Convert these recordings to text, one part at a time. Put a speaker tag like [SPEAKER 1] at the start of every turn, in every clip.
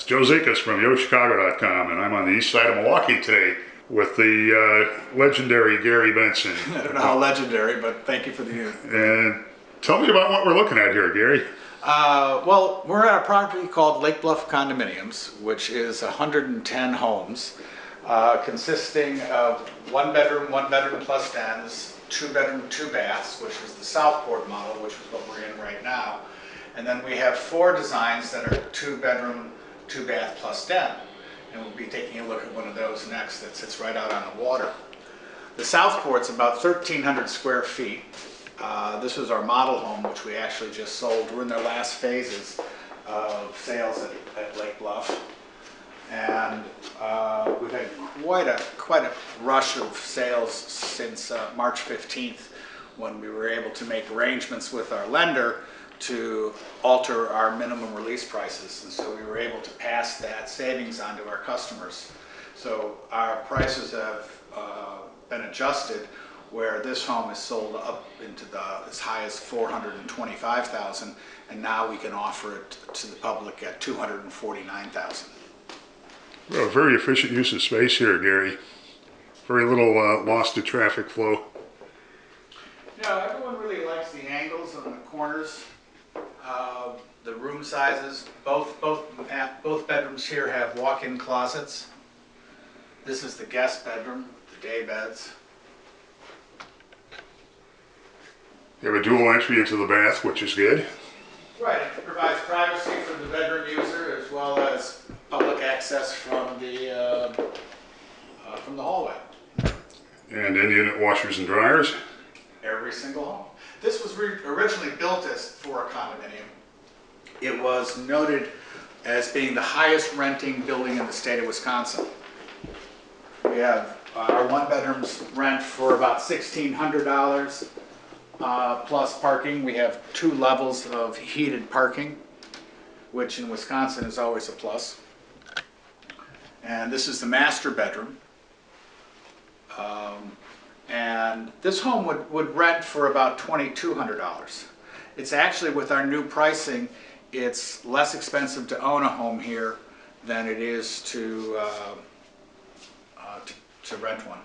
[SPEAKER 1] Joe Zikas from YoChicago.com, and I'm on the east side of Milwaukee today with the legendary Garry Benson.
[SPEAKER 2] I don't know how legendary, but thank you for the...
[SPEAKER 1] And tell me about what we're looking at here, Garry.
[SPEAKER 2] Well, we're at a property called Lake Bluff Condominiums, which is 110 homes, consisting of one bedroom plus dens, 2 bedroom, 2 baths, which is the Southport model, which is what we're in right now. And then we have 4 designs that are 2 bedroom, 2 bath plus den. And we'll be taking a look at one of those next that sits right out on the water. The Southport's about 1,300 square feet. This is our model home, which we actually just sold. We're in the last phases of sales at Lake Bluff. And we've had quite a rush of sales since March 15th, when we were able to make arrangements with our lender to alter our minimum release prices. And so we were able to pass that savings on to our customers. So our prices have been adjusted, where this home is sold up into as high as $425,000, and now we can offer it to the public at $249,000.
[SPEAKER 1] Well, very efficient use of space here, Garry. Very little loss to traffic flow.
[SPEAKER 2] Yeah, everyone really likes the angles on the corners, the room sizes. Both bedrooms here have walk-in closets. This is the guest bedroom, the day beds.
[SPEAKER 1] You have a dual entry into the bath, which is good.
[SPEAKER 2] Right, it provides privacy for the bedroom user as well as public access from the hallway.
[SPEAKER 1] And in-unit washers and dryers.
[SPEAKER 2] Every single home. This was originally built for a condominium. It was noted as being the highest renting building in the state of Wisconsin. We have our 1-bedrooms rent for about $1,600 plus parking. We have 2 levels of heated parking, which in Wisconsin is always a plus. And this is the master bedroom. And this home would rent for about $2,200. It's actually, with our new pricing, it's less expensive to own a home here than it is to rent one.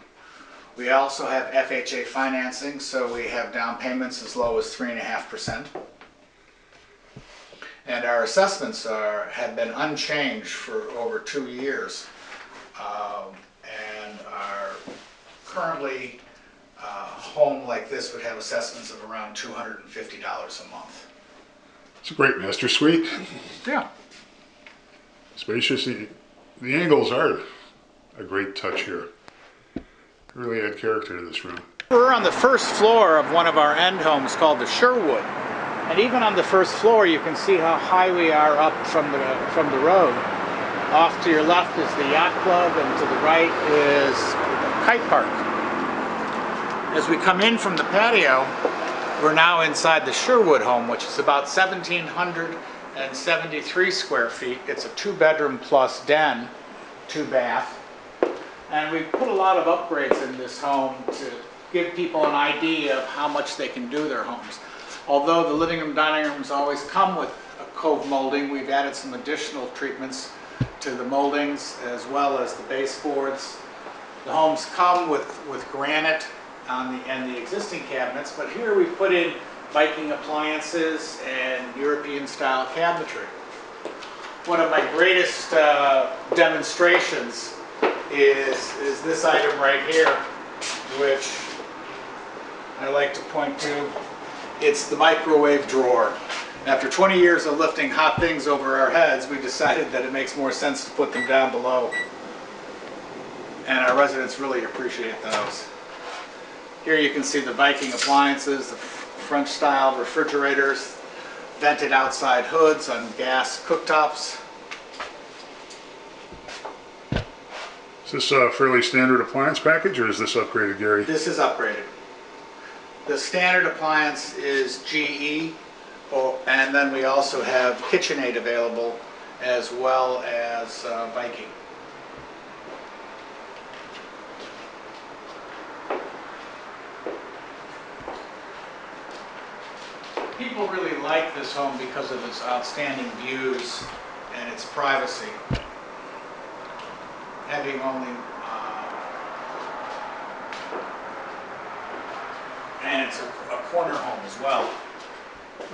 [SPEAKER 2] We also have FHA financing, so we have down payments as low as 3.5%. And our assessments have been unchanged for over 2 years, and are currently a home like this would have assessments of around $250 a month.
[SPEAKER 1] It's a great master suite.
[SPEAKER 2] Yeah.
[SPEAKER 1] Spacious. The angles are a great touch here. Really add character to this room.
[SPEAKER 2] We're on the first floor of one of our end homes called the Sherwood. And even on the first floor, you can see how high we are up from the road. Off to your left is the yacht club, and to the right is the kite park. As we come in from the patio, we're now inside the Sherwood home, which is about 1,773 square feet. It's a 2-bedroom plus den, 2 bath. And we've put a lot of upgrades in this home to give people an idea of how much they can do their homes. Although the living room, dining rooms always come with a cove molding, we've added some additional treatments to the moldings as well as the baseboards. The homes come with granite and the existing cabinets, but here we put in Viking appliances and European style cabinetry. One of my greatest demonstrations is this item right here, which I like to point to. It's the microwave drawer. After 20 years of lifting hot things over our heads, we decided that it makes more sense to put them down below. And our residents really appreciate those. Here you can see the Viking appliances, the French style refrigerators, vented outside hoods on gas cooktops.
[SPEAKER 1] Is this a fairly standard appliance package, or is this upgraded, Garry?
[SPEAKER 2] This is upgraded. The standard appliance is GE, and then we also have KitchenAid available as well as Viking. People really like this home because of its outstanding views and its privacy. Having only, and it's a corner home as well.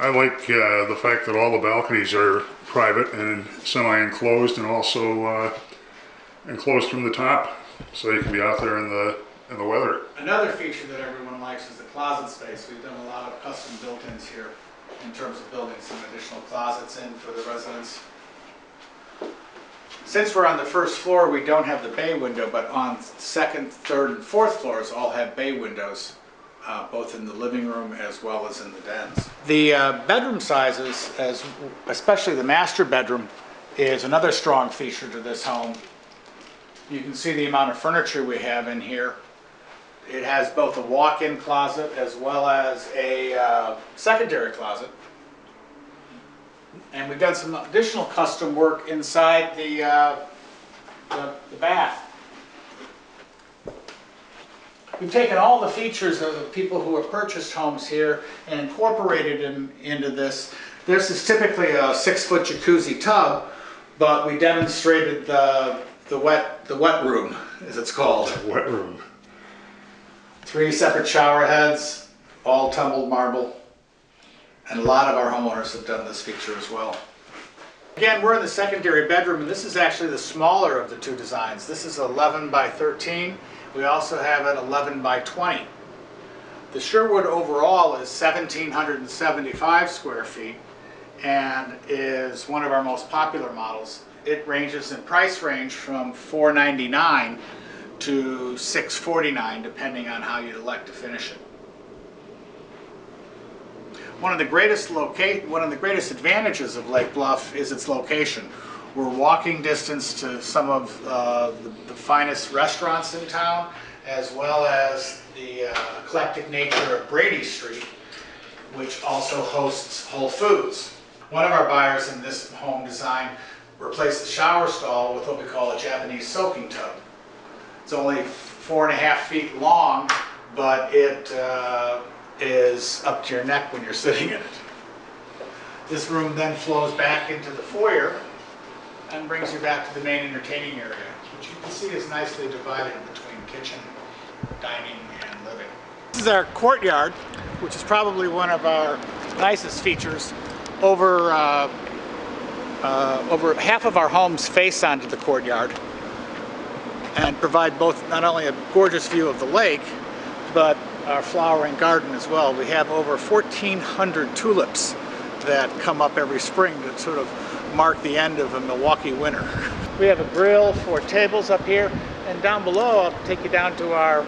[SPEAKER 1] I like the fact that all the balconies are private and semi-enclosed, and also enclosed from the top, so you can be out there in the weather.
[SPEAKER 2] Another feature that everyone likes is the closet space. We've done a lot of custom built-ins here in terms of building some additional closets in for the residents. Since we're on the first floor, we don't have the bay window, but on second, third, and fourth floors all have bay windows, both in the living room as well as in the dens. The bedroom sizes, especially the master bedroom, is another strong feature to this home. You can see the amount of furniture we have in here. It has both a walk-in closet as well as a secondary closet. And we've done some additional custom work inside the bath. We've taken all the features of the people who have purchased homes here and incorporated them into this. This is typically a 6-foot jacuzzi tub, but we demonstrated the wet room, as it's called.
[SPEAKER 1] Wet room.
[SPEAKER 2] 3 separate shower heads, all tumbled marble. And a lot of our homeowners have done this feature as well. Again, we're in the secondary bedroom, and this is actually the smaller of the two designs. This is 11 by 13. We also have it 11 by 20. The Sherwood overall is 1,775 square feet and is one of our most popular models. It ranges in price range from $499 to $649, depending on how you'd elect to finish it. One of the greatest advantages of Lake Bluff is its location. We're walking distance to some of the finest restaurants in town, as well as the eclectic nature of Brady Street, which also hosts Whole Foods. One of our buyers in this home design replaced the shower stall with what we call a Japanese soaking tub. It's only 4.5 feet long, but it is up to your neck when you're sitting in it. This room then flows back into the foyer and brings you back to the main entertaining area, which you can see is nicely divided between kitchen, dining, and living. This is our courtyard, which is probably one of our nicest features. Over half of our homes face onto the courtyard and provide both not only a gorgeous view of the lake, but our flowering garden as well. We have over 1,400 tulips that come up every spring to sort of mark the end of a Milwaukee winter. We have a grill for tables up here, and down below I'll take you down to our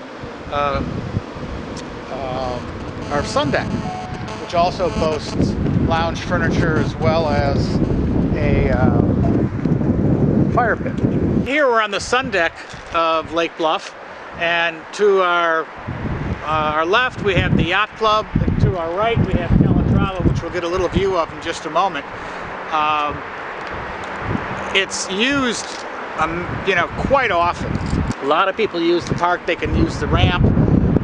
[SPEAKER 2] sun deck, which also boasts lounge furniture as well as a fire pit. Here we're on the sun deck of Lake Bluff, and to our left we have the yacht club, and to our right we have Calatrava, which we'll get a little view of in just a moment. It's used quite often. A lot of people use the park. They can use the ramp,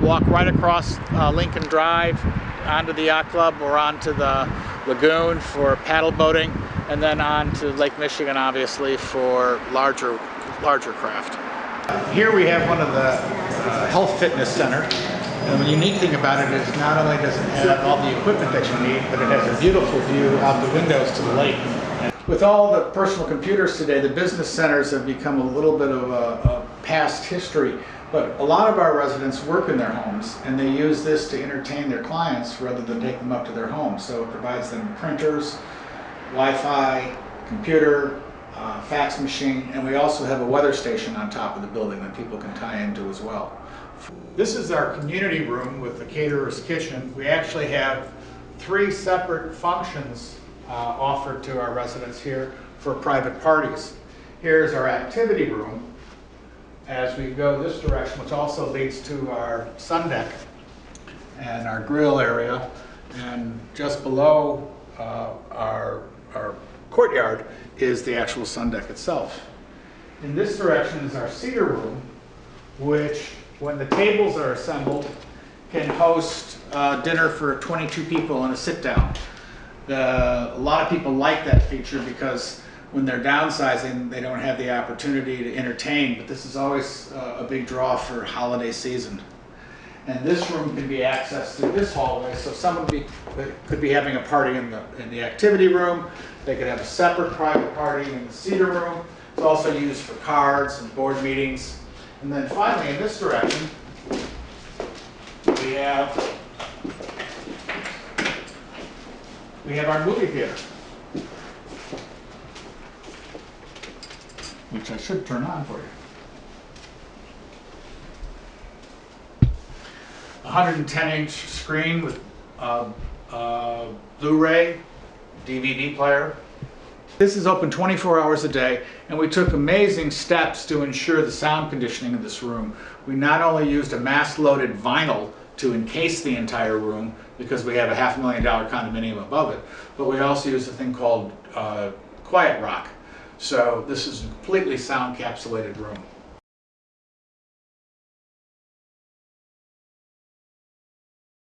[SPEAKER 2] walk right across Lincoln Drive onto the yacht club or onto the lagoon for paddle boating, and then on to Lake Michigan, obviously, for larger craft. Here we have one of the health fitness centers. And the unique thing about it is not only does it have all the equipment that you need, but it has a beautiful view out the windows to the lake. With all the personal computers today, the business centers have become a little bit of a past history. But a lot of our residents work in their homes, and they use this to entertain their clients rather than take them up to their homes. So it provides them printers, Wi-Fi, computer, fax machine, and we also have a weather station on top of the building that people can tie into as well. This is our community room with the caterer's kitchen. We actually have 3 separate functions offered to our residents here for private parties. Here's our activity room as we go this direction, which also leads to our sun deck and our grill area. And just below our courtyard is the actual sun deck itself. In this direction is our Cedar Room, which, when the tables are assembled, can host dinner for 22 people in a sit-down. A lot of people like that feature because when they're downsizing, they don't have the opportunity to entertain, but this is always a big draw for holiday season. And this room can be accessed through this hallway, so someone could be having a party in the activity room. They could have a separate private party in the Cedar Room. It's also used for cards and board meetings. And then finally, in this direction, we have our movie theater, which I should turn on for you. 110-inch screen with Blu-ray, DVD player. This is open 24 hours a day, and we took amazing steps to ensure the sound conditioning in this room. We not only used a mass-loaded vinyl to encase the entire room, because we have a $500,000 condominium above it, but we also used a thing called Quiet Rock. So this is a completely sound-encapsulated room.